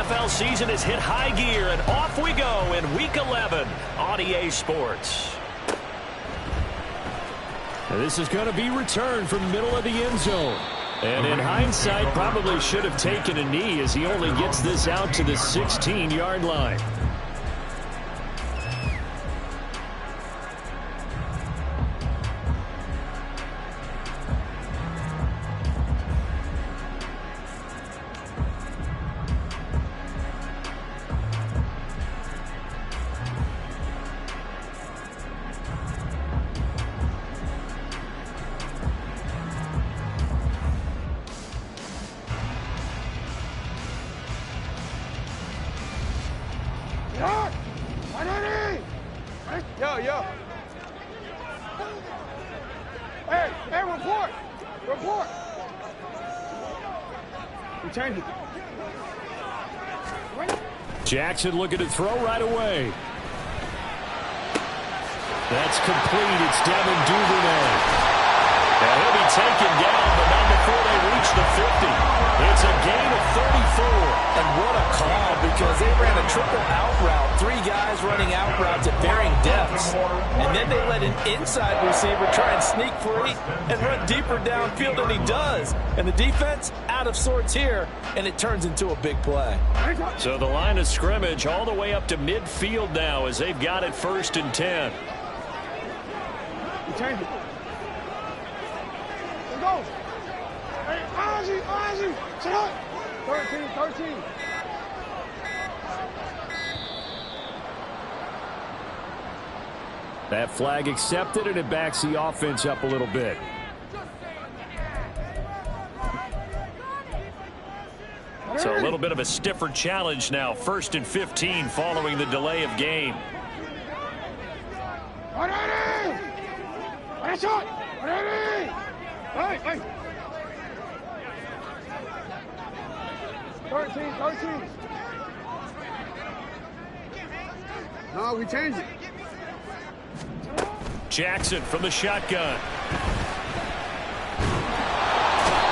NFL season has hit high gear, and off we go in Week 11 on EA Sports. And this is going to be returned from middle of the end zone. And in hindsight, probably should have taken a knee as he only gets this out to the 16-yard line. Yo. Hey, report. We changed it. Jackson looking to throw right away. That's complete. It's Devin Duvernay. And he'll be taken down, but not before they reach the 50. It's a gain of 34. And what a call, because they ran a triple out route. 3 guys running out routes at varying depths. And then they let an inside receiver try and sneak free and run deeper downfield, and he does. And the defense out of sorts here, and it turns into a big play. So the line of scrimmage all the way up to midfield now as they've got it 1st and 10. We changed it. Let's go. Hey, Ozzie, sit up. 13. That flag accepted, and it backs the offense up a little bit. So a little bit of a stiffer challenge now. 1st and 15 following the delay of game. Hey. 13. No, we changed it. Jackson from the shotgun.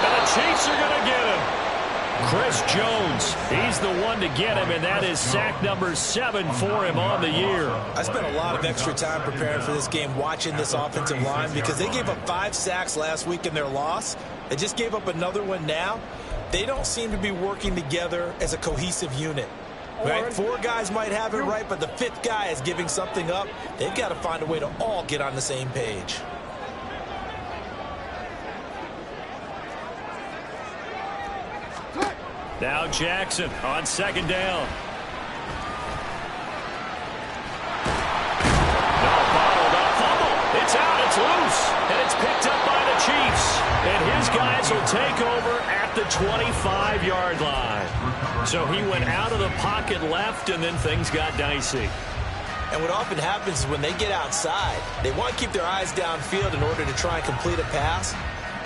And the Chiefs are going to get him. Chris Jones, he's the one to get him, and that is sack number 7 for him on the year. I spent a lot of extra time preparing for this game, watching this offensive line, because they gave up 5 sacks last week in their loss. They just gave up another one now. They don't seem to be working together as a cohesive unit. Right? 4 guys might have it right, but the 5th guy is giving something up. They've got to find a way to all get on the same page. Now Jackson on 2nd down. Bottled up fumble. It's out. It's loose. And it's picked up by the Chiefs. And his guys will take over at the 25-yard line. So he went out of the pocket left, and then things got dicey. And what often happens is when they get outside, they want to keep their eyes downfield in order to try and complete a pass.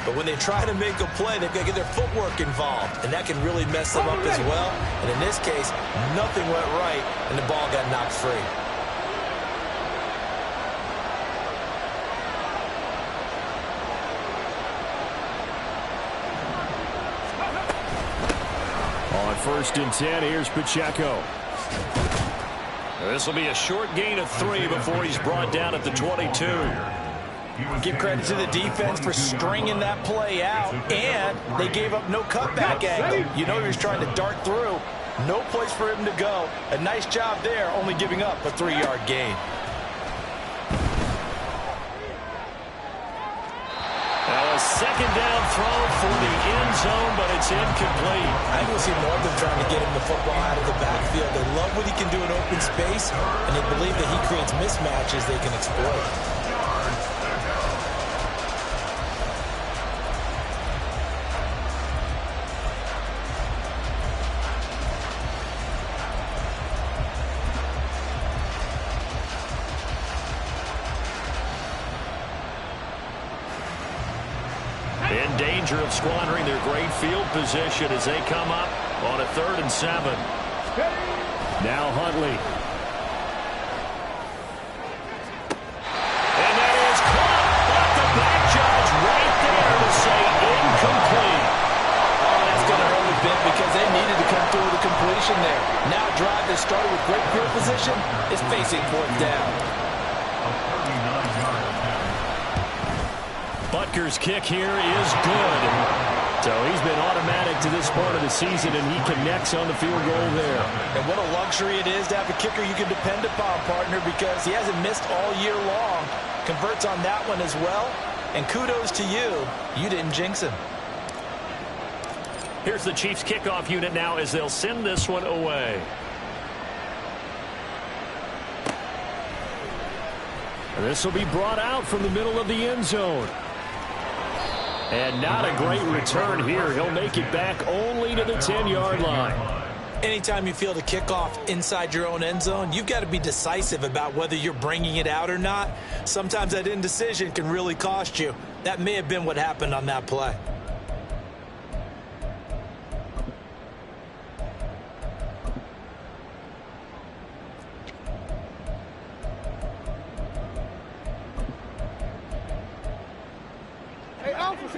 But when they try to make a play, they've got to get their footwork involved, and that can really mess them up as well. And in this case, nothing went right, and the ball got knocked free. On 1st and 10, here's Pacheco. This will be a short gain of 3 before he's brought down at the 22. Give credit to the defense for stringing that play out, and they gave up no cutback angle. You know he was trying to dart through. No place for him to go. A nice job there, only giving up a 3-yard gain. Now a 2nd down throw for the end zone, but it's incomplete. I think we'll see more of them trying to get him the football out of the backfield. They love what he can do in open space, and they believe that he creates mismatches they can exploit. In danger of squandering their great field position as they come up on a 3rd and 7. Now Huntley. And that is caught. But the back judge right there to say incomplete. Oh, that's going to hurt a bit because they needed to come through with a completion. motion there. Now a drive that started with great field position is facing fourth down. Butker's kick here is good. So he's been automatic to this part of the season, and he connects on the field goal there. And what a luxury it is to have a kicker you can depend upon, partner, because he hasn't missed all year long. Converts on that one as well. And kudos to you. You didn't jinx him. Here's the Chiefs kickoff unit now as they'll send this one away. And this will be brought out from the middle of the end zone. And not a great return here. He'll make it back only to the 10-yard line. Anytime you field a kickoff inside your own end zone, you've got to be decisive about whether you're bringing it out or not. Sometimes that indecision can really cost you. That may have been what happened on that play.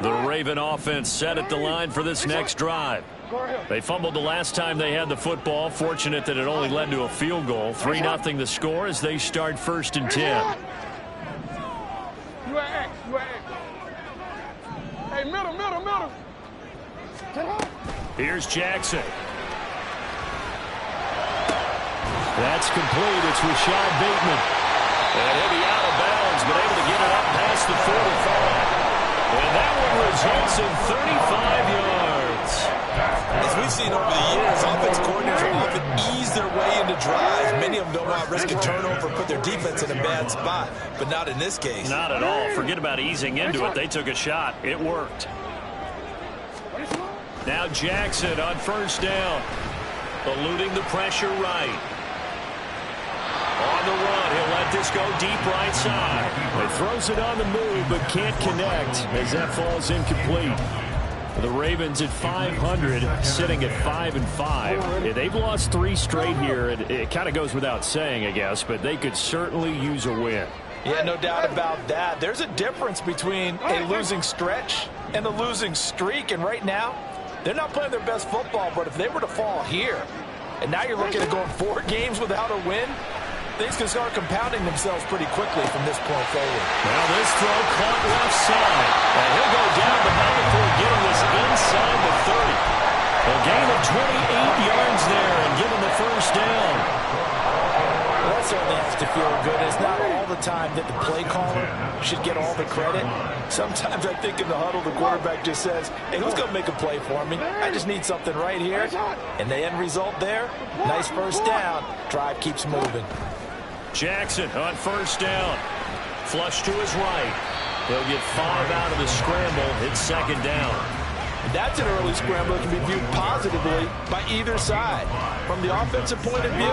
The Raven offense set at the line for this next drive. They fumbled the last time they had the football. Fortunate that it only led to a field goal. 3-0 the score as they start 1st and 10. Hey, middle. Here's Jackson. That's complete. It's Rashad Bateman. And he'll be out of bounds, but able to get it up past the 45. And that one results in 35 yards. As we've seen over the years, offensive coordinators often ease their way into drives. Many of them don't want to risk a turnover, put their defense in a bad spot, but not in this case. Not at all. Forget about easing into it. They took a shot. It worked. Now Jackson on 1st down. Eluding the pressure right. On the run, he'll let this go deep right side. He throws it on the move, but can't connect as that falls incomplete. The Ravens at 500, sitting at 5-5. Yeah, they've lost 3 straight here. It kind of goes without saying, I guess, but they could certainly use a win. Yeah, no doubt about that. There's a difference between a losing stretch and a losing streak, and right now, they're not playing their best football, but if they were to fall here, and now you're looking at going 4 games without a win, things can start compounding themselves pretty quickly from this point forward. Now this throw caught left side. And he'll go down the middle before getting this inside the 30. A gain of 28 yards there and given the 1st down. Well, that certainly has to feel good. It's not all the time that the play caller should get all the credit. Sometimes I think in the huddle the quarterback just says, hey, who's going to make a play for me? I just need something right here. And the end result there, nice 1st down. Drive keeps moving. Jackson on 1st down. Flush to his right. He'll get 5 out of the scramble. It's 2nd down. That's an early scramble that can be viewed positively by either side. From the offensive point of view,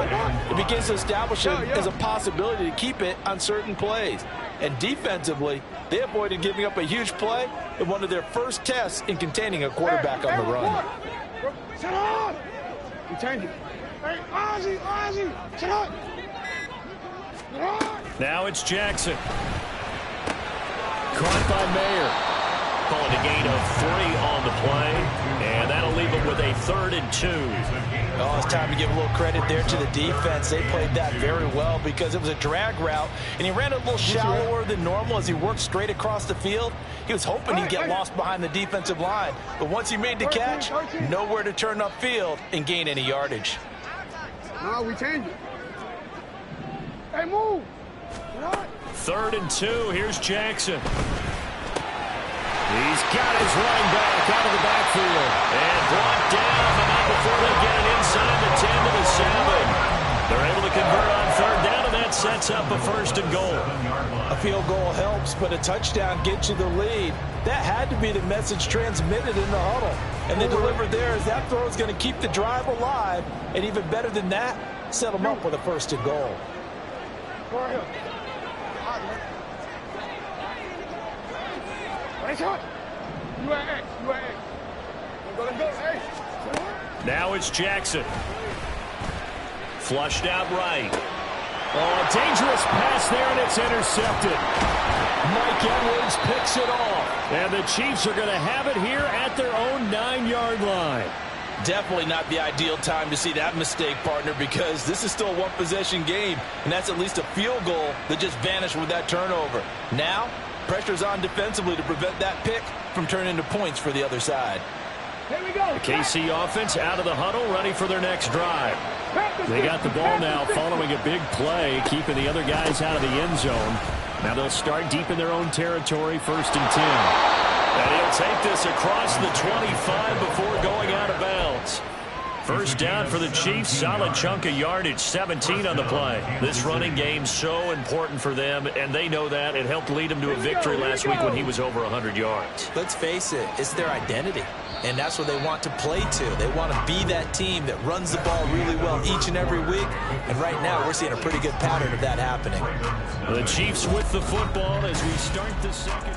it begins to establish it as a possibility to keep it on certain plays. And defensively, they avoided giving up a huge play in one of their first tests in containing a quarterback on the run. Sit on! You change it. Hey, Ozzie, sit on! Now it's Jackson. Caught by Mayer. Calling a gain of 3 on the play. And that'll leave him with a 3rd and 2. Oh, it's time to give a little credit there to the defense. They played that very well because it was a drag route, and he ran a little shallower than normal as he worked straight across the field. He was hoping he'd get lost behind the defensive line, but once he made the catch, nowhere to turn upfield and gain any yardage. No, we change it. Hey, move! 3rd and 2. Here's Jackson. He's got his running back out of the backfield. And brought down, but not before they get it inside the 10 to the 7. They're able to convert on 3rd down, and that sets up a 1st and goal. A field goal helps, but a touchdown gets you the lead. That had to be the message transmitted in the huddle. And they delivered there as that throw is going to keep the drive alive. And even better than that, set them up with a 1st and goal. Go ahead. Hey, shot. You at X. Let's go. Hey. Now it's Jackson. Flushed out right. Oh, a dangerous pass there, and it's intercepted. Mike Edwards picks it off. And the Chiefs are going to have it here at their own 9-yard line. Definitely not the ideal time to see that mistake, partner, because this is still a one-possession game, and that's at least a field goal that just vanished with that turnover. Now, pressure's on defensively to prevent that pick from turning into points for the other side. Here we go. The KC offense out of the huddle, ready for their next drive. They got the ball now following a big play, keeping the other guys out of the end zone. Now they'll start deep in their own territory, 1st and 10. And he'll take this across the 25 before going out of bounds. First down for the Chiefs, solid chunk of yardage, 17 on the play. This running game's so important for them, and they know that. It helped lead them to a victory last week when he was over 100 yards. Let's face it, it's their identity, and that's what they want to play to. They want to be that team that runs the ball really well each and every week, and right now we're seeing a pretty good pattern of that happening. The Chiefs with the football as we start the second.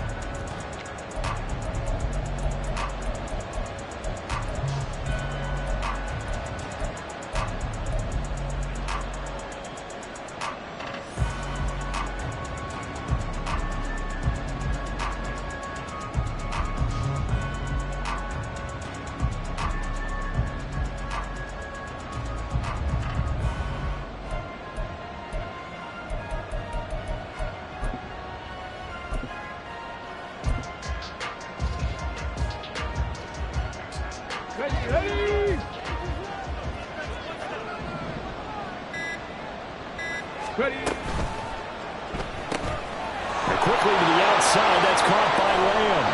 Ready. And quickly to the outside. That's caught by Lamb.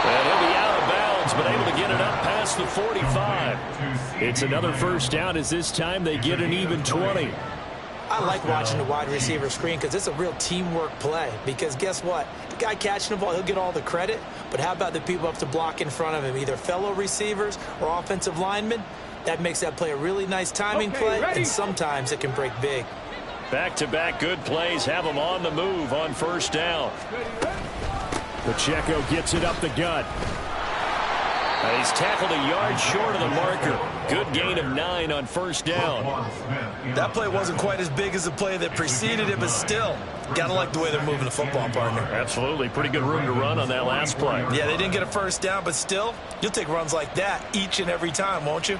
And he'll be out of bounds, but able to get it up past the 45. It's another first down as this time they get an even 20. I like watching the wide receiver screen because it's a real teamwork play. Because guess what? The guy catching the ball, he'll get all the credit. But how about the people up to block in front of him, either fellow receivers or offensive linemen? That makes that play a really nice timing play, and sometimes it can break big. Back-to-back good plays have them on the move on first down. Pacheco gets it up the gut. And he's tackled a yard short of the marker. Good gain of 9 on first down. That play wasn't quite as big as the play that preceded it, but still, gotta like the way they're moving the football, partner. Absolutely. Pretty good room to run on that last play. Yeah, they didn't get a first down, but still, you'll take runs like that each and every time, won't you?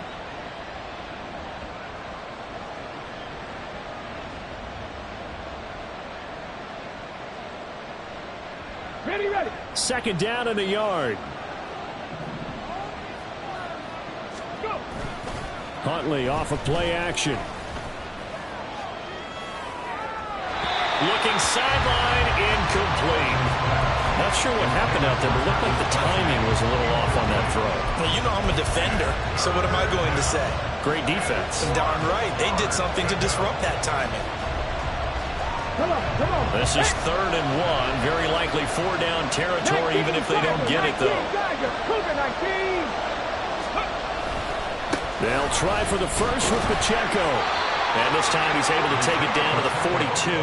Ready, ready. Second down and a yard. Go. Huntley off of play action. Looking sideline, incomplete. Not sure what happened out there, but it looked like the timing was a little off on that throw. Well, you know I'm a defender, so what am I going to say? Great defense. Darn right. They did something to disrupt that timing. Come on, come on. This is 3rd and 1. Very likely 4-down territory, even if they don't get it, though. They'll try for the first with Pacheco. And this time he's able to take it down to the 42.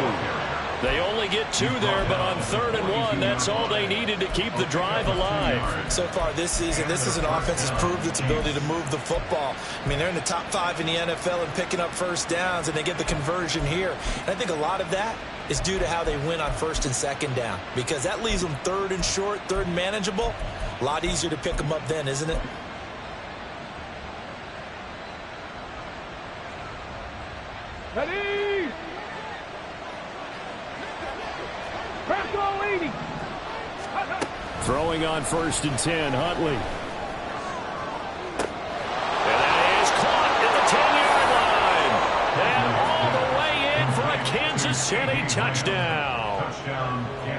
They only get 2 there, but on 3rd and 1, that's all they needed to keep the drive alive. So far this season, this is an offense that's proved its ability to move the football. I mean, they're in the top 5 in the NFL and picking up first downs, and they get the conversion here. And I think a lot of that is due to how they win on 1st and 2nd down, because that leaves them 3rd and short, 3rd and manageable. A lot easier to pick them up then, isn't it? Ready. Crack all 80. Throwing on 1st and 10, Huntley. And that is caught at the 10-yard line. And all the way in for a Kansas City touchdown.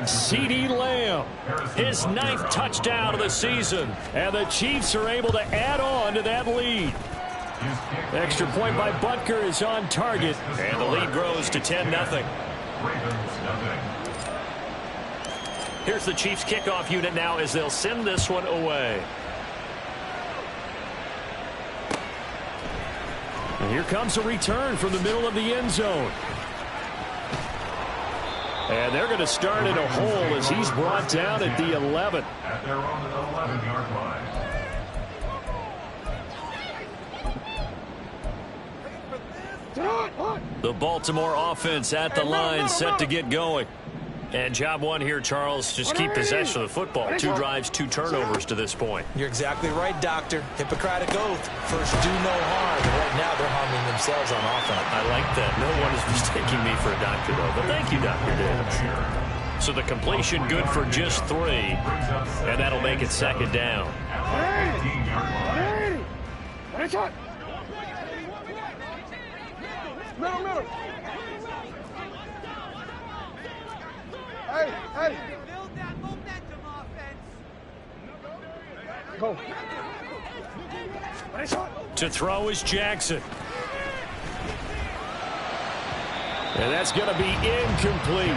CeeDee Lamb, His 9th touchdown of the season. and the Chiefs are able to add on to that lead. Extra point by Butker is on target. And the lead grows to 10-0. Here's the Chiefs kickoff unit now as they'll send this one away. And here comes a return from the middle of the end zone. And they're going to start in a hole as he's brought down at the 11. At their own 11-yard line. The Baltimore offense at the line, set to get going. And job one here, Charles, just keep possession of the football. 2 drives, 2 turnovers to this point. You're exactly right, Doctor. Hippocratic oath. First, do no harm. And right now, they're harming themselves on offense. I like that. No one is mistaking me for a doctor, though. But thank you, Dr. Davis. So the completion good for just 3. And that'll make it 2nd down. Middle. Hey. Build that momentum offense. Go. To throw is Jackson. And that's going to be incomplete.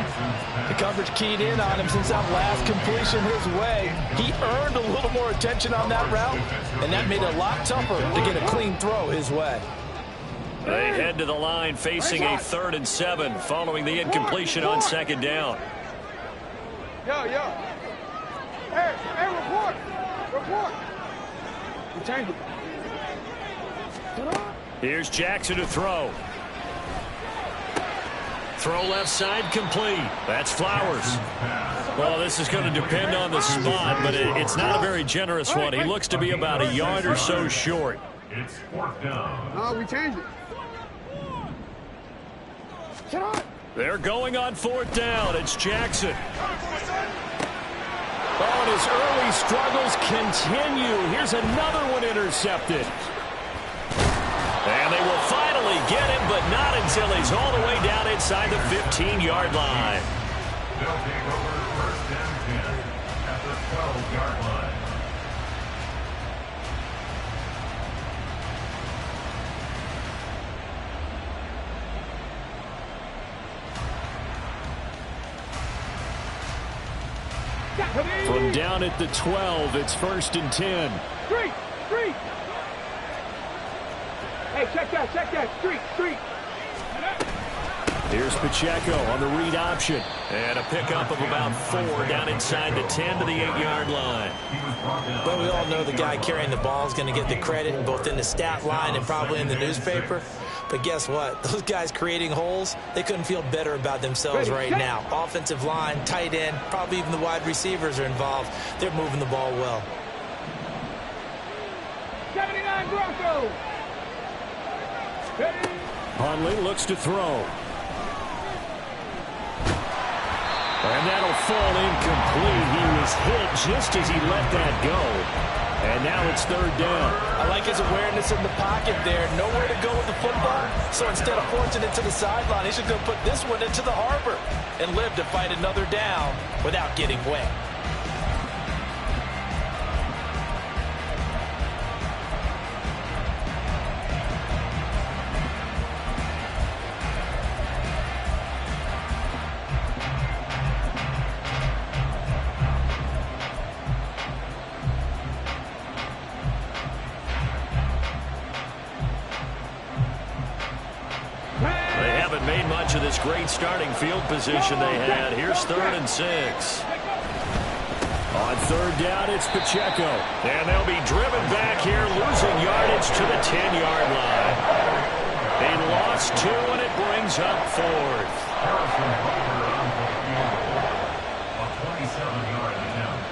The coverage keyed in on him since that last completion his way. He earned a little more attention on that route, and that made it a lot tougher to get a clean throw his way. They head to the line facing a 3rd and 7 following the incompletion on 2nd down. Yo. Hey, report. We change it. Here's Jackson to throw. Throw left side complete. That's Flowers. Well, this is going to depend on the spot, but it's not a very generous one. He looks to be about a yard or so short. It's 4th down. No, we changed it. Shut up. They're going on 4th down. It's Jackson. Oh, and his early struggles continue. Here's another one intercepted. And they will finally get him, but not until he's all the way down inside the 15-yard line. They'll take over 1st and 10 at the 12-yard line. From down at the 12, it's 1st and 10. Street. Hey, check that. Street. Here's Pacheco on the read option. And a pickup of about 4 down inside the 10 to the 8-yard line. But we all know the guy carrying the ball is going to get the credit both in the stat line and probably in the newspaper. But guess what? Those guys creating holes, they couldn't feel better about themselves right now. Offensive line, tight end, probably even the wide receivers are involved. They're moving the ball well. 79 Broncos. Hundley looks to throw. And that'll fall incomplete. He was hit just as he let that go. And now it's 3rd down. I like his awareness in the pocket there. Nowhere to go with the football. So instead of forcing it to the sideline, he should go put this one into the harbor and live to fight another down without getting wet. Of this great starting field position they had. Here's 3rd and 6. On 3rd down, it's Pacheco. And they'll be driven back here, losing yardage to the 10-yard line. They lost 2, and it brings up 4th. A 27-yard attempt.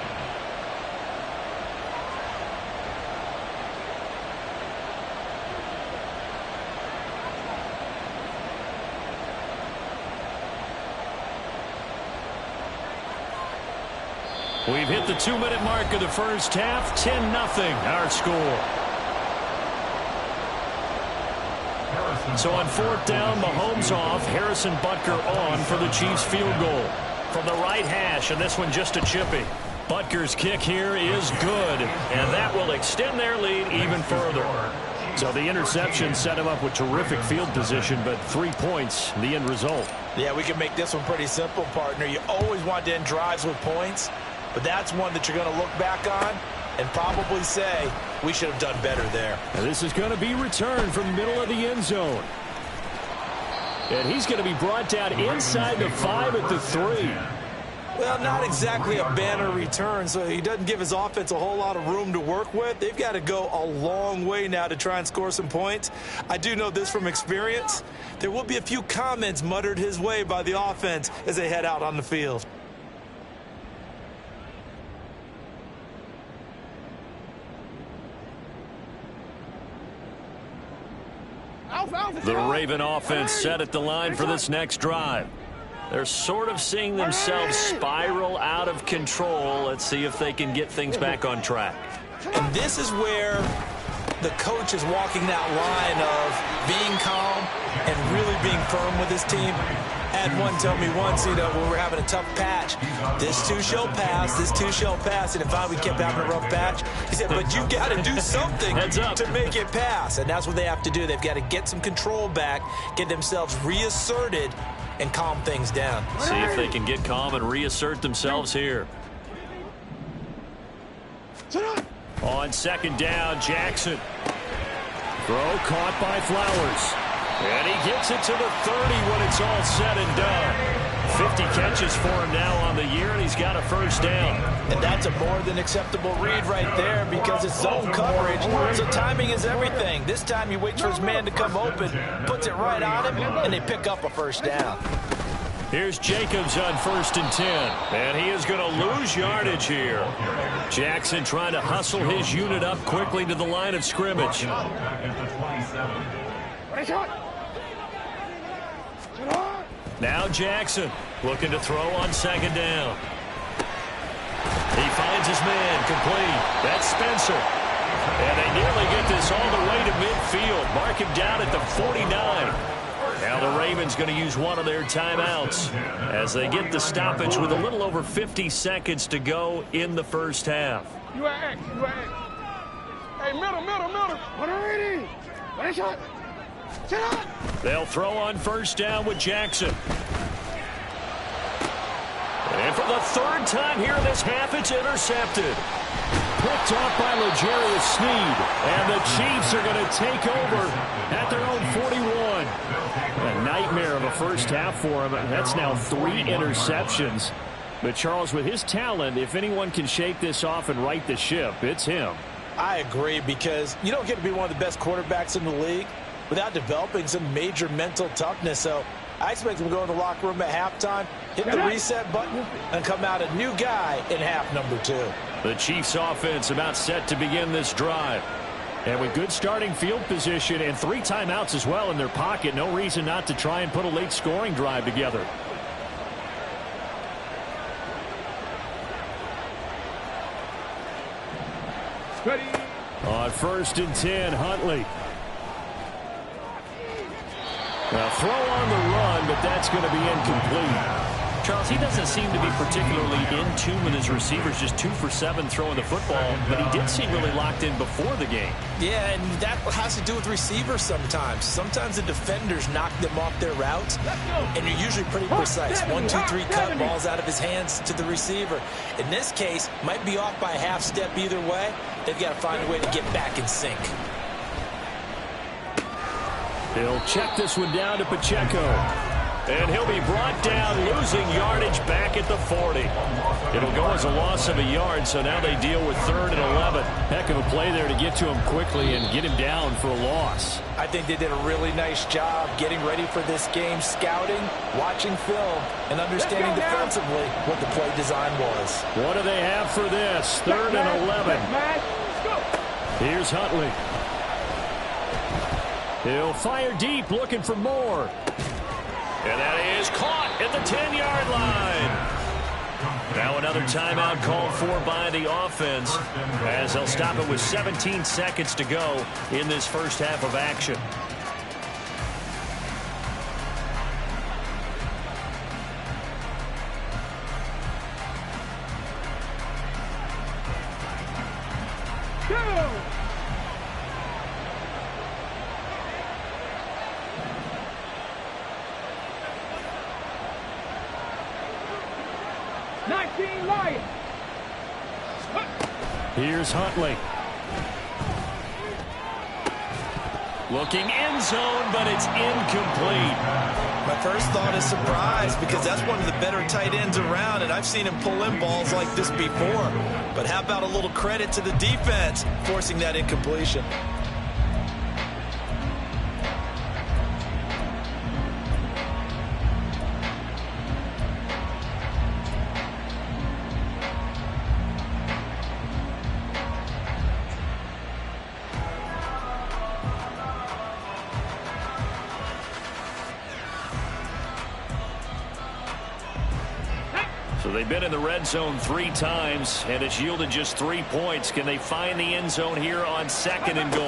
We've hit the 2-minute mark of the first half. 10-0 our score. So on 4th down, Mahomes off. Harrison Butker on for the Chiefs field goal. From the right hash, and this one just a chippy. Butker's kick here is good, and that will extend their lead even further. So the interception set him up with terrific field position, but 3 points, the end result. Yeah, we can make this one pretty simple, partner. You always want to end drives with points, but that's one that you're going to look back on and probably say, we should have done better there. And this is going to be returned from the middle of the end zone. And he's going to be brought down inside the 5 at the 3. Well, not exactly a banner return, so he doesn't give his offense a whole lot of room to work with. They've got to go a long way now to try and score some points. I do know this from experience. There will be a few comments muttered his way by the offense as they head out on the field. The Raven offense set at the line for this next drive. They're sort of seeing themselves spiral out of control. Let's see if they can get things back on track. And this is where the coach is walking that line of being calm and really being firm with his team. Had one tell me once, when we were having a tough patch, this too shall pass, this too shall pass. And if we kept having a rough patch, he said, but you got to do something to make it pass. And that's what they have to do. They've got to get some control back, get themselves reasserted, and calm things down. See if they can get calm and reassert themselves here. On second down, Jackson. Throw caught by Flowers. And he gets it to the 30 when it's all said and done. 50 catches for him now on the year, and he's got a first down. And that's a more than acceptable read right there because it's zone coverage, so timing is everything. This time he waits for his man to come open, puts it right on him, and they pick up a first down. Here's Jacobs on 1st and 10, and he is going to lose yardage here. Jackson trying to hustle his unit up quickly to the line of scrimmage. Now Jackson looking to throw on second down. He finds his man complete. That's Spencer. And they nearly get this all the way to midfield. Mark him down at the 49. Now the Ravens going to use one of their timeouts as they get the stoppage with a little over 50 seconds to go in the first half. You at X. Hey, middle. 180. Ready, shot. Sit up. They'll throw on first down with Jackson. And for the third time here in this half, it's intercepted. Picked off by L'Jarius Sneed. And the Chiefs are going to take over at their own 41. A nightmare of a first half for him. That's now 3 interceptions. But Charles, with his talent, if anyone can shake this off and right the ship, it's him. I agree, because you don't get to be one of the best quarterbacks in the league without developing some major mental toughness. So I expect him to go in the locker room at halftime, hit the reset button, and come out a new guy in half number 2. The Chiefs offense about set to begin this drive. And with good starting field position and 3 timeouts as well in their pocket, no reason not to try and put a late scoring drive together. Ready. On 1st and 10, Huntley. Now throw on the run, but that's going to be incomplete. Charles, he doesn't seem to be particularly in tune with his receivers, just 2 for 7 throwing the football, but he did seem really locked in before the game. Yeah, and that has to do with receivers sometimes. Sometimes the defenders knock them off their routes, and you're usually pretty precise. 1, 2, 3, cut balls out of his hands to the receiver. In this case, might be off by a half step either way. They've got to find a way to get back in sync. He'll check this one down to Pacheco. And he'll be brought down, losing yardage back at the 40. It'll go as a loss of a yard, so now they deal with 3rd and 11. Heck of a play there to get to him quickly and get him down for a loss. I think they did a really nice job getting ready for this game, scouting, watching film, and understanding defensively what the play design was. What do they have for this? 3rd and 11. Here's Huntley. He'll fire deep, looking for more. And that is caught at the 10-yard line. Now another timeout called for by the offense as they'll stop it with 17 seconds to go in this first half of action. Go! Here's Huntley. Looking end zone, but it's incomplete. My first thought is surprise, because that's one of the better tight ends around, and I've seen him pull in balls like this before. But how about a little credit to the defense forcing that incompletion? So they've been in the red zone 3 times, and it's yielded just 3 points. Can they find the end zone here on 2nd and goal?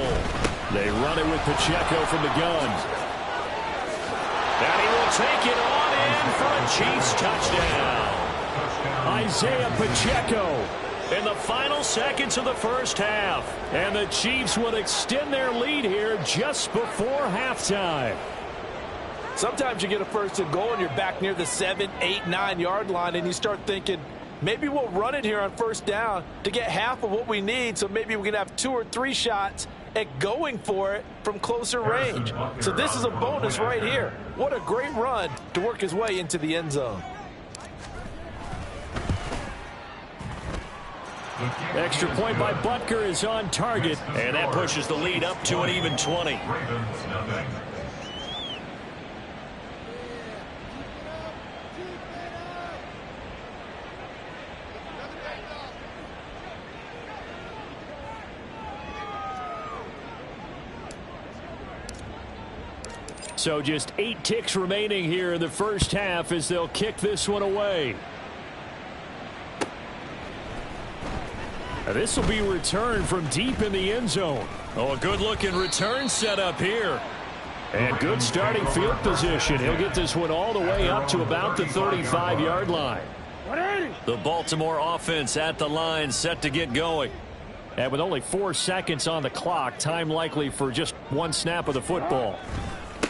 They run it with Pacheco from the gun. And he will take it on in for a Chiefs touchdown. Isaiah Pacheco In the final seconds of the first half. And the Chiefs will extend their lead here just before halftime. Sometimes you get a 1st and goal and you're back near the 7, 8, 9 yard line and you start thinking, maybe we'll run it here on 1st down to get half of what we need, so maybe we can have 2 or 3 shots at going for it from closer range. So this is a bonus right here. What a great run to work his way into the end zone. Extra point by Butker is on target, and that pushes the lead up to an even 20. So just 8 ticks remaining here in the first half as they'll kick this one away. This will be returned from deep in the end zone. Oh, a good-looking return setup here. And good starting field position. He'll get this one all the way up to about the 35-yard line. The Baltimore offense at the line, set to get going. And with only 4 seconds on the clock, time likely for just 1 snap of the football.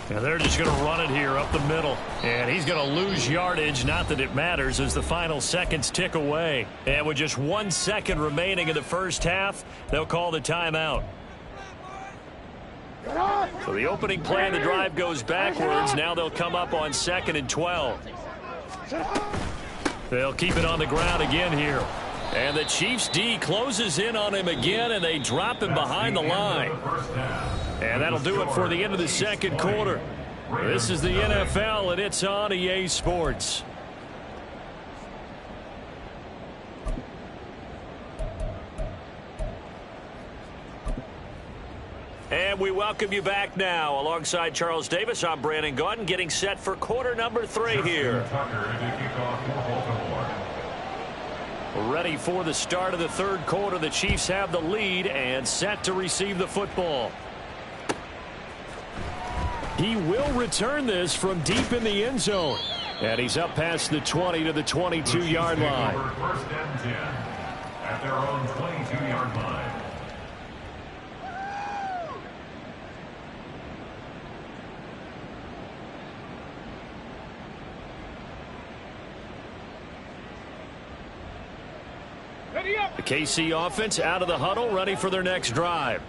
And they're just going to run it here up the middle. And he's going to lose yardage. Not that it matters as the final seconds tick away. And with just 1 second remaining in the first half, they'll call the timeout. So the opening play of the drive goes backwards. Now they'll come up on 2nd and 12. They'll keep it on the ground again here. And the Chiefs D closes in on him again, and they drop him behind the line. And that'll do it for the end of the second quarter. This is the NFL, and it's on EA Sports. And we welcome you back now. Alongside Charles Davis, I'm Brandon Gaudin, getting set for quarter number 3 here. Ready for the start of the third quarter. The Chiefs have the lead and set to receive the football. He will return this from deep in the end zone. And he's up past the 20 to the 22-yard line. 1st and 10 at their own 22-yard line. The KC offense out of the huddle, ready for their next drive.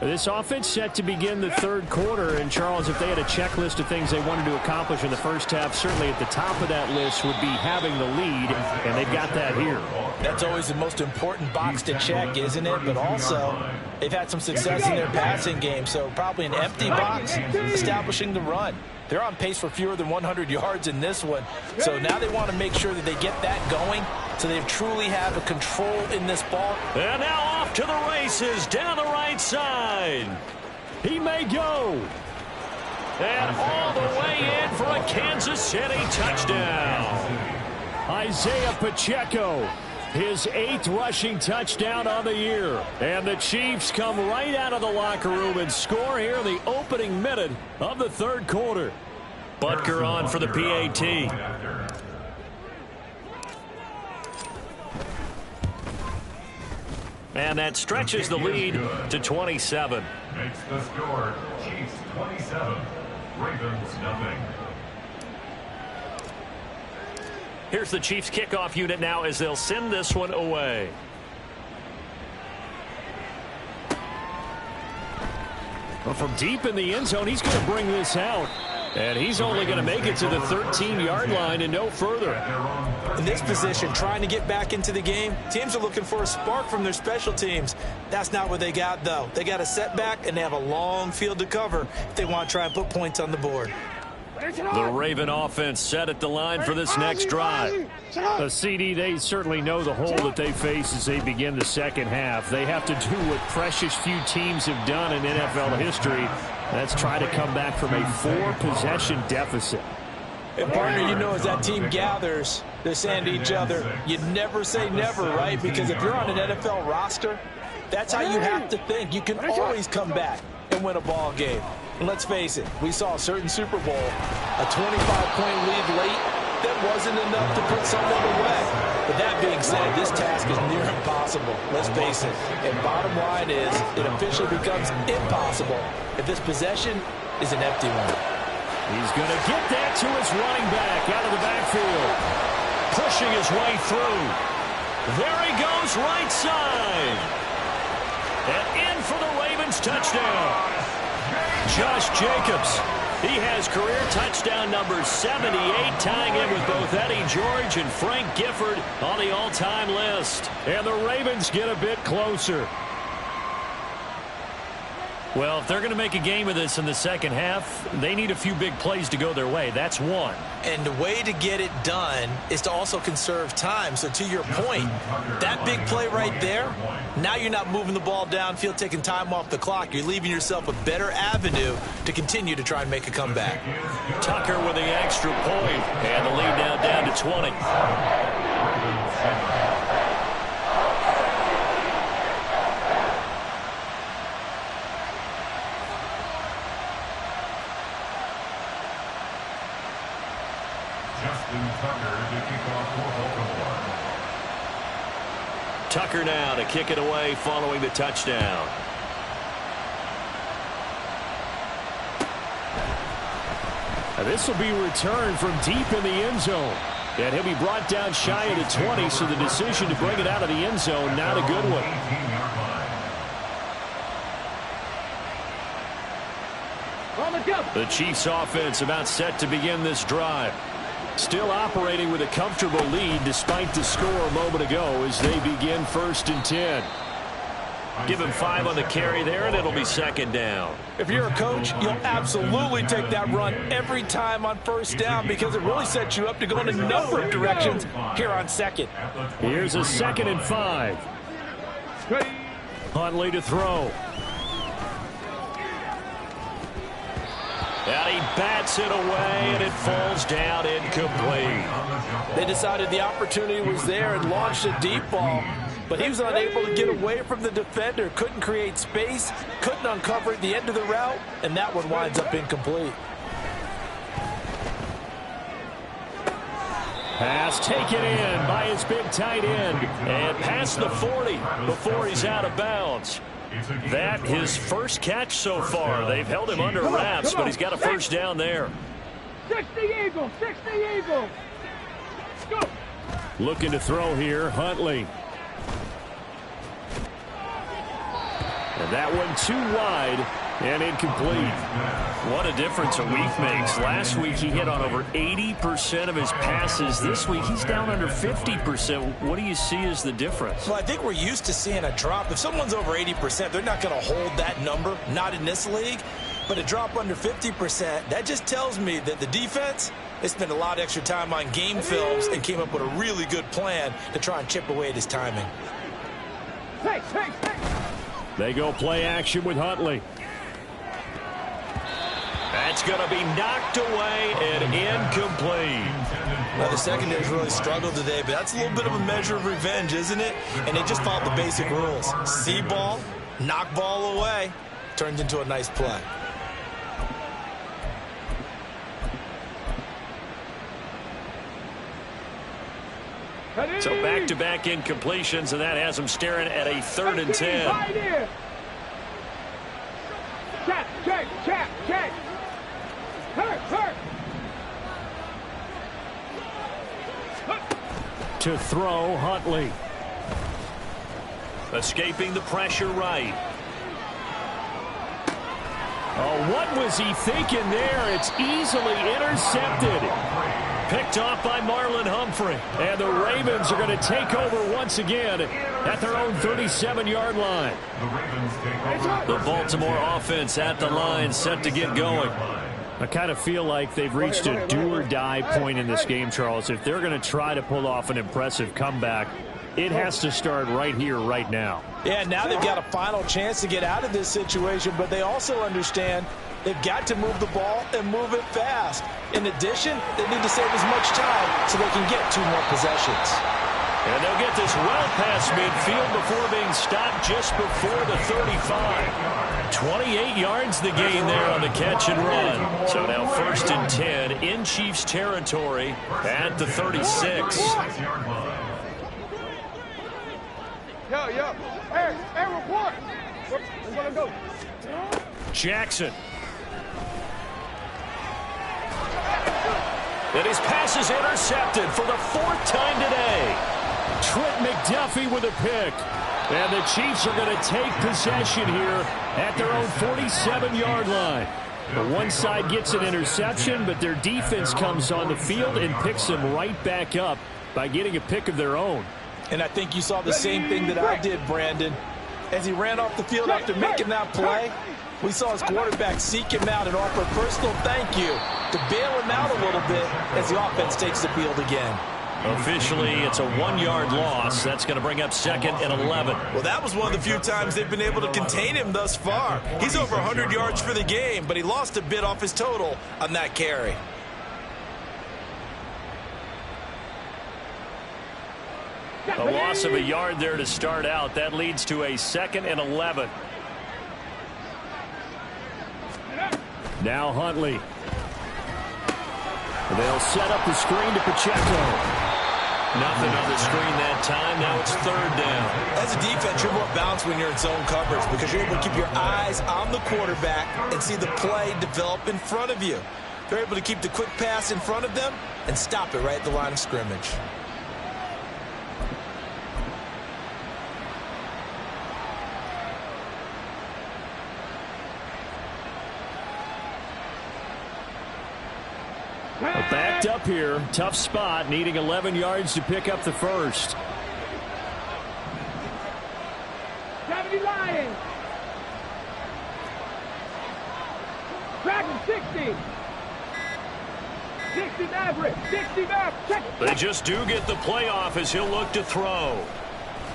This offense set to begin the third quarter, and Charles, if they had a checklist of things they wanted to accomplish in the first half, certainly at the top of that list would be having the lead, and they've got that here. That's always the most important box to check, isn't it? But also, they've had some success in their passing game, so probably an empty box establishing the run. They're on pace for fewer than 100 yards in this one, so now they want to make sure that they get that going so they truly have a control in this ball. And now off to the races down the right side. He may go. And all the way in for a Kansas City touchdown. Isaiah Pacheco, his 8th rushing touchdown on the year. And the Chiefs come right out of the locker room and score here in the opening minute of the third quarter. Butker on for the PAT. And that stretches the lead to 27. Makes the score Chiefs 27, Ravens nothing. Here's the Chiefs kickoff unit now as they'll send this one away. Well, from deep in the end zone, he's going to bring this out. And he's only going to make it to the 13-yard line and no further. In this position, trying to get back into the game, teams are looking for a spark from their special teams. That's not what they got, though. They got a setback, and they have a long field to cover if they want to try and put points on the board. The Raven offense set at the line for this next drive. The CD, they certainly know the hole that they face as they begin the second half. They have to do what precious few teams have done in NFL history. That's try to come back from a 4-possession deficit. And partner, you know, as that team gathers, they're saying to each other, you never say never, right? Because if you're on an NFL roster, that's how you have to think. You can always come back and win a ball game. And let's face it, we saw a certain Super Bowl, a 25-point lead late, that wasn't enough to put someone away. But that being said, this task is near impossible. Let's face it. And bottom line is, it officially becomes impossible if this possession is an empty one. He's going to get that to his running back out of the backfield. Pushing his way through. There he goes, right side. And in for the Ravens touchdown. Josh Jacobs. He has career touchdown number 78, tying in with both Eddie George and Frank Gifford on the all-time list. And the Ravens get a bit closer. Well, if they're going to make a game of this in the second half, they need a few big plays to go their way. That's one. And the way to get it done is to also conserve time. So to your point, that big play right there, now you're not moving the ball downfield, taking time off the clock. You're leaving yourself a better avenue to continue to try and make a comeback. Tucker with the extra point, and the lead now down to 20. Tucker now to kick it away following the touchdown. This will be returned from deep in the end zone. And he'll be brought down shy of the 20, so the decision to bring it out of the end zone, not a good one. The Chiefs offense about set to begin this drive. Still operating with a comfortable lead despite the score a moment ago as they begin 1st and 10. Give him 5 on the carry there, and it'll be second down. If you're a coach, you'll absolutely take that run every time on first down because it really sets you up to go in a number of directions here on second. Here's a 2nd and 5. Huntley to throw. And he bats it away, and it falls down incomplete. They decided the opportunity was there and launched a deep ball, but he was unable to get away from the defender, couldn't create space, couldn't uncover at the end of the route, and that one winds up incomplete. Pass taken in by his big tight end. And past the 40 before he's out of bounds. That his first catch so far. They've held him under wraps, but he's got a first down there. 60 Eagles, 60 Eagles. Go. Looking to throw here, Huntley. And that one too wide and incomplete. What a difference a week makes. Last week he hit on over 80% of his passes. This week he's down under 50%. What do you see as the difference? Well, I think we're used to seeing a drop. If someone's over 80%, they're not going to hold that number, not in this league. But a drop under 50%, that just tells me that the defense, they spent a lot of extra time on game films and came up with a really good plan to try and chip away at his timing. Hey. They go play action with Huntley. That's going to be knocked away and incomplete. Well, the secondary's really struggled today, but that's a little bit of a measure of revenge, isn't it? And they just followed the basic rules. See ball, knock ball away, turns into a nice play. So back-to-back incompletions, and that has him staring at a 3rd and 10. Check. Hurt. To throw, Huntley. Escaping the pressure right. Oh, what was he thinking there? It's easily intercepted. Picked off by Marlon Humphrey. And the Ravens are going to take over once again at their own 37-yard line. The Baltimore offense at the line, set to get going. I kind of feel like they've reached a do-or-die point in this game, Charles. If they're going to try to pull off an impressive comeback, it has to start right here, right now. Yeah, now they've got a final chance to get out of this situation, but they also understand they've got to move the ball and move it fast. In addition, they need to save as much time so they can get 2 more possessions. And they'll get this well past midfield before being stopped just before the 35. 28 yards the gain there on the catch and run. So now 1st and 10 in Chiefs territory at the 36. Yo. Hey, report. We're going to go. Jackson. And his pass is intercepted for the 4th time today. Trent McDuffie with a pick. And the Chiefs are going to take possession here at their own 47-yard line. The one side gets an interception, but their defense comes on the field and picks them right back up by getting a pick of their own. And I think you saw the same thing that I did, Brandon. As he ran off the field after making that play, we saw his quarterback seek him out and offer a personal thank you to bail him out a little bit as the offense takes the field again. Officially, it's a 1-yard loss. That's going to bring up 2nd and 11. Well, that was one of the few times they've been able to contain him thus far. He's over 100 yards for the game, but he lost a bit off his total on that carry. A loss of a yard there to start out. That leads to a 2nd and 11. Now Huntley. They'll set up the screen to Pacheco. Nothing on the screen that time. Now it's 3rd down. As a defense, you're more balanced when you're in zone coverage because you're able to keep your eyes on the quarterback and see the play develop in front of you. They're able to keep the quick pass in front of them and stop it right at the line of scrimmage. Backed up here. Tough spot. Needing 11 yards to pick up the first. 70 Lions. Dragon 60. 60 Maverick. 60 Maverick. They just do get the playoff as he'll look to throw.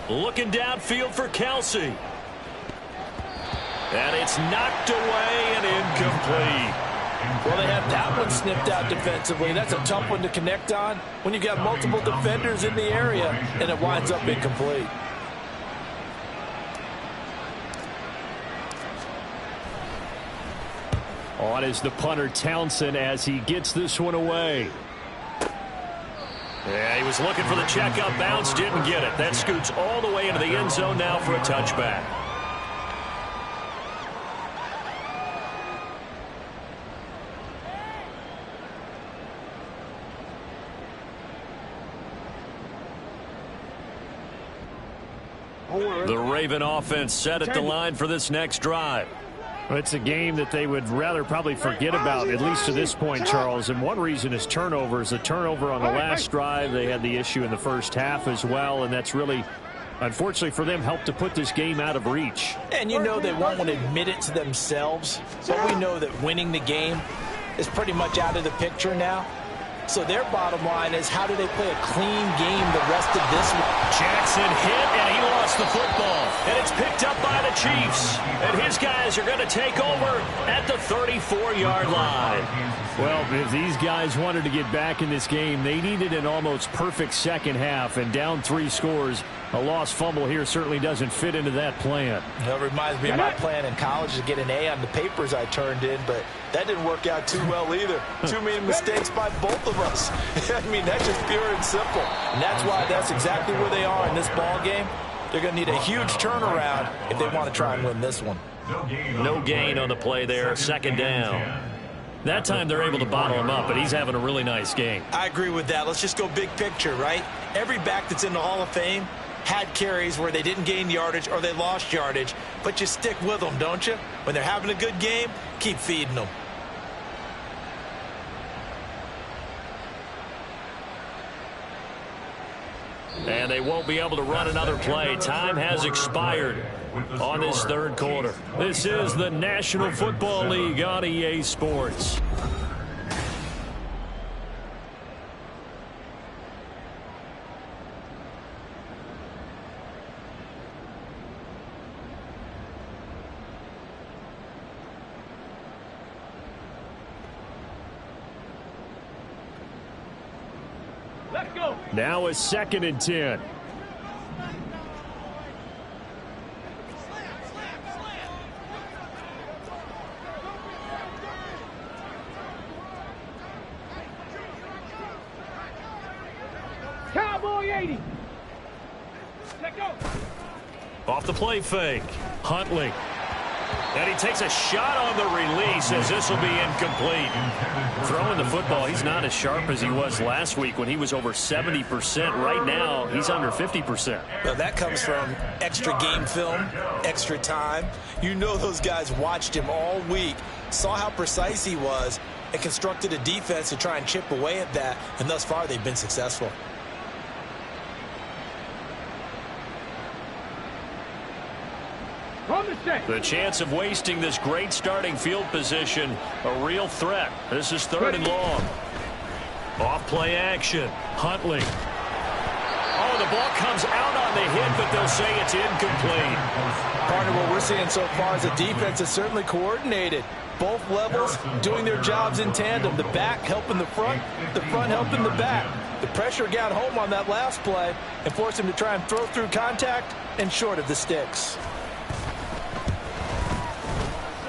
Looking downfield for Kelsey. And it's knocked away and incomplete. Well, they have that one snipped out defensively. That's a tough one to connect on when you've got multiple defenders in the area, and it winds up incomplete. On is the punter Townsend as he gets this one away. Yeah, he was looking for the checkup bounce, didn't get it. That scoots all the way into the end zone now for a touchback. The Raven offense set at the line for this next drive. It's a game that they would rather probably forget about, at least to this point, Charles. And one reason is turnovers. The turnover on the last drive, they had the issue in the first half as well. And that's really, unfortunately for them, helped to put this game out of reach. And you know they won't want to admit it to themselves. But we know that winning the game is pretty much out of the picture now. So their bottom line is, how do they play a clean game the rest of this week? Jackson hit, and he lost the football. And it's picked up by the Chiefs. And his guys are going to take over at the 34-yard line. Well, if these guys wanted to get back in this game, they needed an almost perfect second half. And down 3 scores, a lost fumble here certainly doesn't fit into that plan. That reminds me of my plan in college to get an A on the papers I turned in, but that didn't work out too well either. Too many mistakes by both of us. I mean, that's just pure and simple. And that's why that's exactly where they are in this ball game. They're going to need a huge turnaround if they want to try and win this one. No gain on the play there, 2nd down. That time they're able to bottle him up, but he's having a really nice game. I agree with that. Let's just go big picture, right? Every back that's in the Hall of Fame had carries where they didn't gain yardage or they lost yardage, but you stick with them, don't you? When they're having a good game, keep feeding them. And they won't be able to run another play. Time has expired on this 3rd quarter. This is the National Football League on EA Sports. Let's go. Now a 2nd and 10. Cowboy 80. Let go. Off the play fake. Huntley. And he takes a shot on the release as this will be incomplete. Throwing the football, he's not as sharp as he was last week when he was over 70%. Right now, he's under 50%. Well, that comes from extra game film, extra time. You know those guys watched him all week, saw how precise he was, and constructed a defense to try and chip away at that. And thus far, they've been successful. The chance of wasting this great starting field position, a real threat. This is 3rd and long. Off play action. Huntley. Oh, the ball comes out on the hit, but they'll say it's incomplete. Partner, what we're seeing so far is the defense is certainly coordinated. Both levels doing their jobs in tandem. The back helping the front helping the back. The pressure got home on that last play and forced him to try and throw through contact and short of the sticks.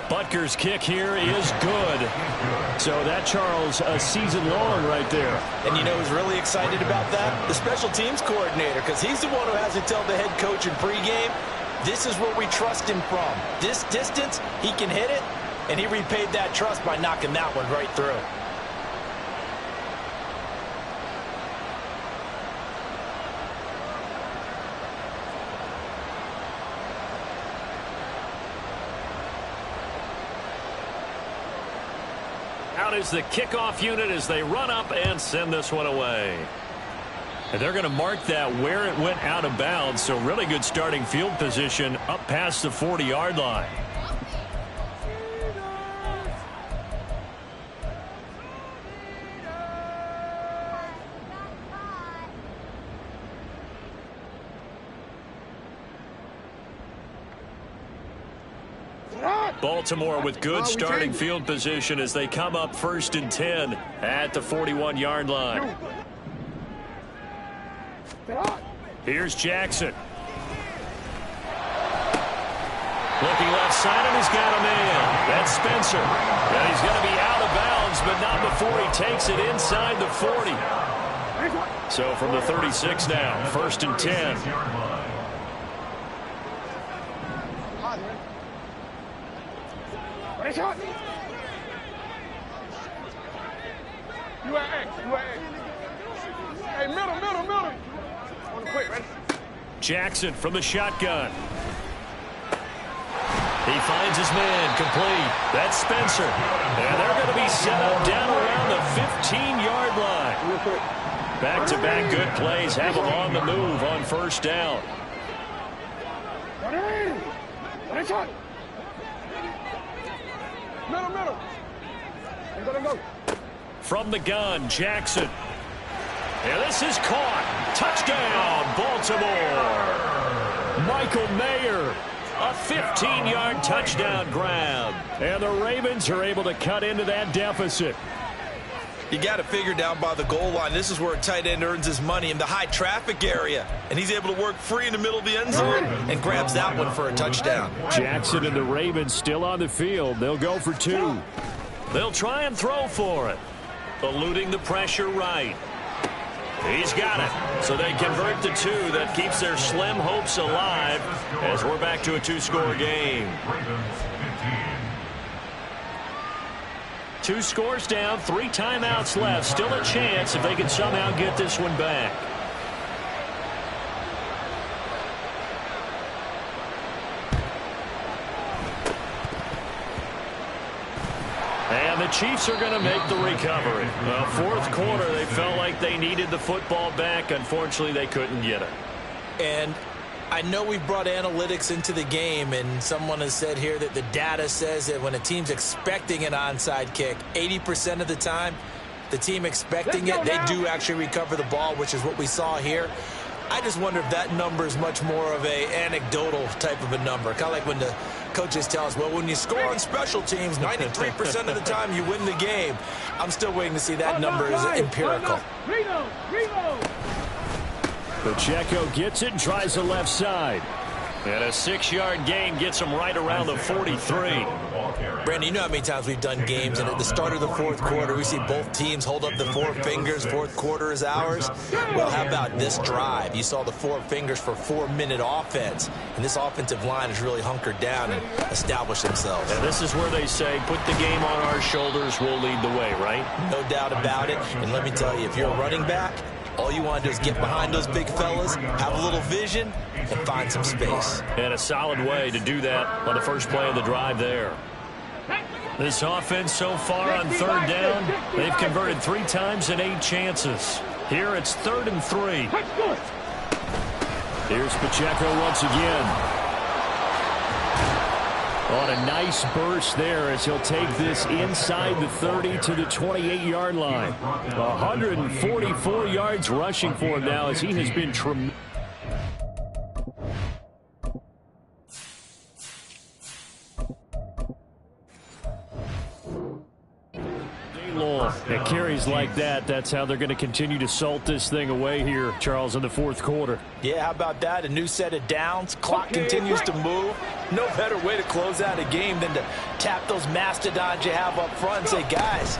Butker's kick here is good. So that, Charles, a season long right there. And you know who's really excited about that? The special teams coordinator, because he's the one who has to tell the head coach in pregame, this is where we trust him from. This distance, he can hit it, and he repaid that trust by knocking that one right through. Out is the kickoff unit as they run up and send this one away. And they're going to mark that where it went out of bounds, so really good starting field position up past the 40-yard line. Baltimore with good starting field position as they come up 1st and 10 at the 41-yard line. Here's Jackson. Looking left side, and he's got a man. That's Spencer. And he's going to be out of bounds, but not before he takes it inside the 40. So from the 36 now, 1st and 10. Shot. You at X. Hey, middle. On the quick, ready? Jackson from the shotgun. He finds his man, complete. That's Spencer. And they're going to be set up down around the 15-yard line. Back-to-back good plays have them on the move on 1st down. Ready, shot. Middle. Go. From the gun, Jackson. And this is caught. Touchdown, Baltimore. Michael Mayer, a 15-yard touchdown grab. And the Ravens are able to cut into that deficit. You got to figure down by the goal line. This is where a tight end earns his money, in the high traffic area. And he's able to work free in the middle of the end zone and grabs that one for a touchdown. Jackson and the Ravens still on the field. They'll go for 2. They'll try and throw for it. Eluding the pressure right. He's got it. So they convert the 2. That keeps their slim hopes alive as we're back to a 2-score game. 2 scores down, 3 timeouts left. Still a chance if they can somehow get this one back. And the Chiefs are going to make the recovery. Well, 4th quarter, they felt like they needed the football back. Unfortunately, they couldn't get it. And I know we've brought analytics into the game, and someone has said here that the data says that when a team's expecting an onside kick, 80% of the time, the team expecting it, they do actually recover the ball, which is what we saw here. I just wonder if that number is much more of a anecdotal type of a number. Kind of like when the coaches tell us, well, when you score on special teams, 93% of the time you win the game. I'm still waiting to see that number is empirical. Pacheco gets it and tries the left side. And a 6-yard gain gets him right around the 43. Brandon, you know how many times we've done games, and at the start of the fourth quarter, we see both teams hold up the 4 fingers, fourth quarter is ours. Well, how about this drive? You saw the 4 fingers for 4-minute offense, and this offensive line has really hunkered down and established themselves. And this is where they say, put the game on our shoulders, we'll lead the way, right? No doubt about it, and let me tell you, if you're a running back, all you want to do is get behind those big fellas, have a little vision, and find some space. And a solid way to do that on the first play of the drive there. This offense so far on 3rd down, they've converted 3 times in 8 chances. Here it's 3rd and 3. Here's Pacheco once again. On a nice burst there as he'll take this inside the 30 to the 28-yard line. 144 yards rushing for him now as he has been tremendous. At carries like that, that's how they're going to continue to salt this thing away here, Charles, in the fourth quarter. Yeah, how about that? A new set of downs. Clock continues to move. No better way to close out a game than to tap those mastodons you have up front and say, guys,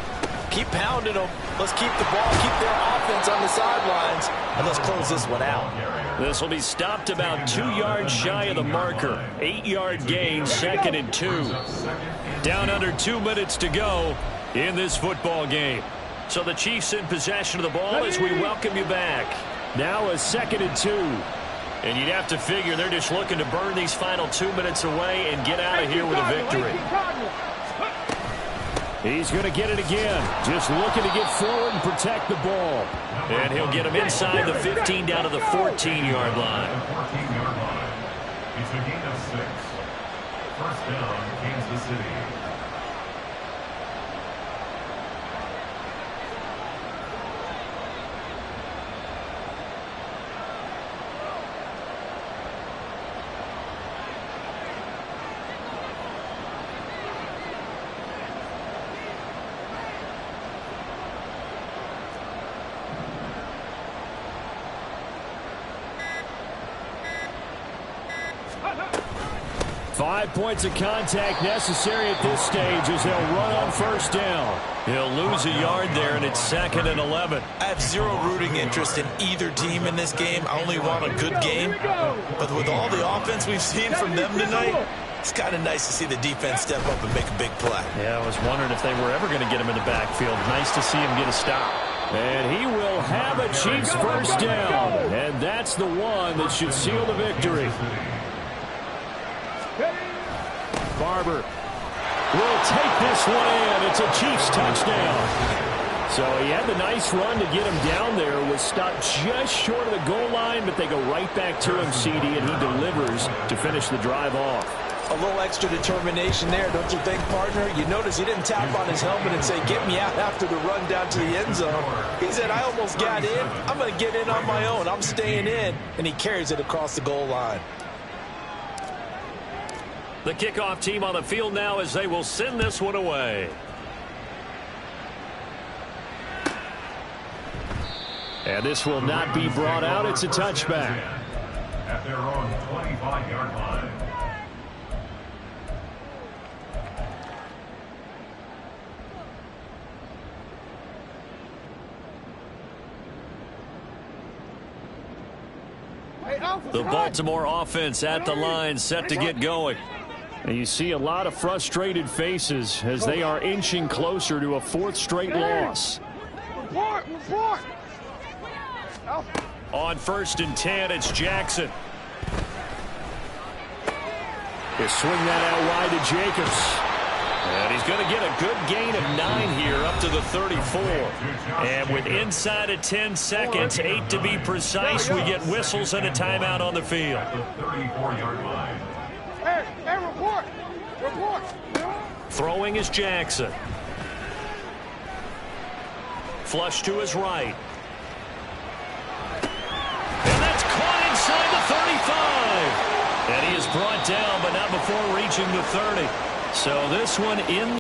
keep pounding them. Let's keep the ball, keep their offense on the sidelines, and let's close this one out. This will be stopped about 2 yards shy of the marker. 8-yard gain, 2nd and 2. Down under 2 minutes to go in this football game. So the Chiefs in possession of the ball as we welcome you back. Now a 2nd and 2. And you'd have to figure they're just looking to burn these final 2 minutes away and get out of here with a victory. He's going to get it again. Just looking to get forward and protect the ball. And he'll get him inside the 15 down to the 14-yard line. It's a gain of 6. First down, Kansas City. Five points of contact necessary at this stage as they'll run on first down. He'll lose a yard there, and it's 2nd and 11. I have zero rooting interest in either team in this game. I only want a good game. But with all the offense we've seen from them tonight, it's kind of nice to see the defense step up and make a big play. Yeah, I was wondering if they were ever going to get him in the backfield. Nice to see him get a stop. And he will have a Chiefs first down. And that's the one that should seal the victory. Barber will take this one in. It's a Chiefs touchdown. So he had the nice run to get him down there. Was stopped just short of the goal line, but they go right back to him, CD, and he delivers to finish the drive off. A little extra determination there, don't you think, partner? You notice he didn't tap on his helmet and say, get me out after the run down to the end zone. He said, I almost got in. I'm going to get in on my own. I'm staying in. And he carries it across the goal line. The kickoff team on the field now as they will send this one away. And this will not be brought out. It's a touchback. At their own 25-yard line. The Baltimore offense at the line, set to get going. And you see a lot of frustrated faces as they are inching closer to a 4th straight loss. On 1st and 10, it's Jackson. They swing that out wide to Jacobs. And he's going to get a good gain of 9 here up to the 34. And with inside of 10 seconds, 8 to be precise, we get whistles and a timeout on the field. The 34-yard line. Hey, report. Throwing is Jackson. Flush to his right. And that's caught. before reaching the 30. So this one in